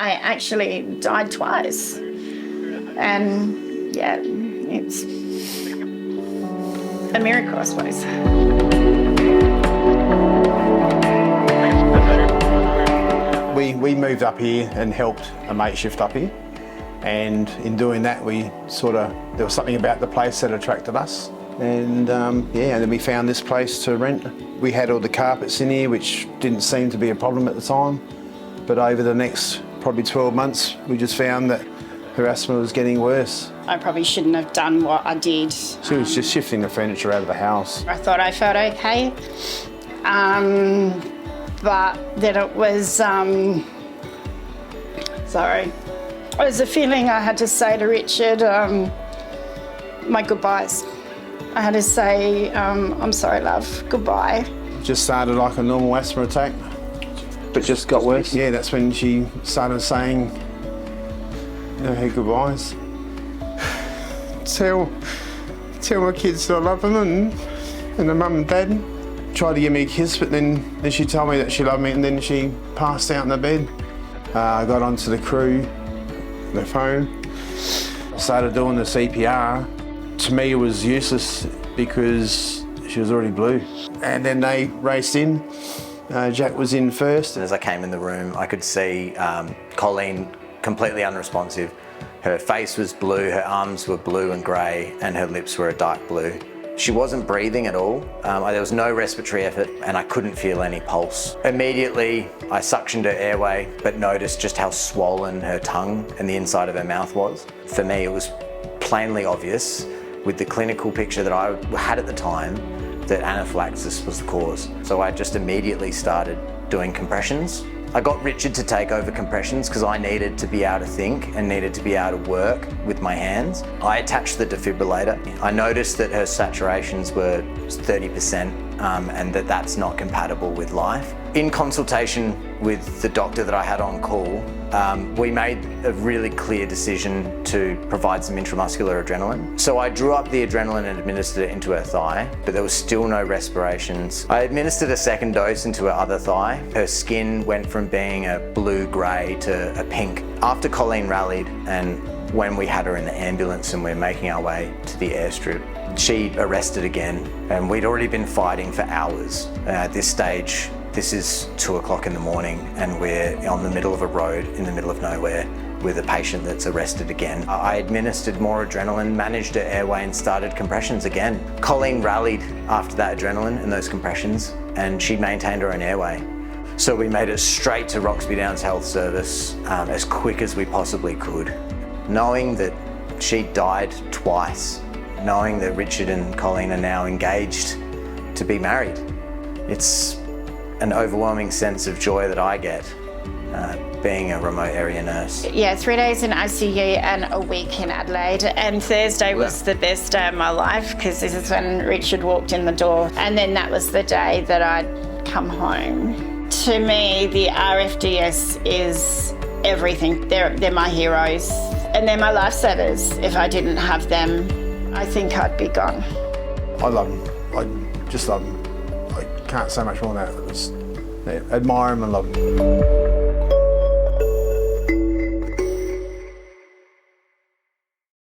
I actually died twice. And yeah, it's a miracle, I suppose. We moved up here and helped a mate shift up here. And in doing that, there was something about the place that attracted us. And and then we found this place to rent. We had all the carpets in here, which didn't seem to be a problem at the time. But over the next probably 12 months, we just found that her asthma was getting worse. I probably shouldn't have done what I did. She was just shifting the furniture out of the house. I thought I felt okay. But then it was, it was a feeling I had to say to Richard, my goodbyes. I had to say, I'm sorry, love, goodbye. Just started like a normal asthma attack. But just got worse? Yeah, that's when she started saying, her goodbyes. Tell my kids that I love them and the mum and dad. Tried to give me a kiss, but then she told me that she loved me, and then she passed out in the bed. I got onto the crew, the phone, started doing the CPR. To me, it was useless because she was already blue. And then they raced in. Jack was in first. As I came in the room, I could see Colleen completely unresponsive. Her face was blue, her arms were blue and grey, and her lips were a dark blue. She wasn't breathing at all. There was no respiratory effort, and I couldn't feel any pulse. Immediately, I suctioned her airway, but noticed just how swollen her tongue and the inside of her mouth was. For me, it was plainly obvious, with the clinical picture that I had at the time, that anaphylaxis was the cause. So I just immediately started doing compressions. I got Richard to take over compressions because I needed to be able to think and needed to be able to work with my hands. I attached the defibrillator. I noticed that her saturations were 30% and that's not compatible with life. In consultation with the doctor that I had on call, we made a really clear decision to provide some intramuscular adrenaline. So I drew up the adrenaline and administered it into her thigh, but there was still no respirations. I administered a second dose into her other thigh. Her skin went from being a blue-grey to a pink. After Colleen rallied and when we had her in the ambulance and we were making our way to the airstrip, she arrested again, and we'd already been fighting for hours. At this stage, this is 2 o'clock in the morning and we're on the middle of a road in the middle of nowhere with a patient that's arrested again. I administered more adrenaline, managed her airway and started compressions again. Colleen rallied after that adrenaline and those compressions, and she maintained her own airway. So we made it straight to Roxby Downs Health Service as quick as we possibly could. Knowing that she died twice, knowing that Richard and Colleen are now engaged to be married, it's an overwhelming sense of joy that I get being a remote area nurse. Yeah, 3 days in ICU and a week in Adelaide, and Thursday was the best day of my life because this is when Richard walked in the door, and then that was the day that I'd come home. To me, the RFDS is everything. They're my heroes and they're my lifesavers. If I didn't have them, I think I'd be gone. I love them. I just love them. I can't say much more than that. I admire them and love them.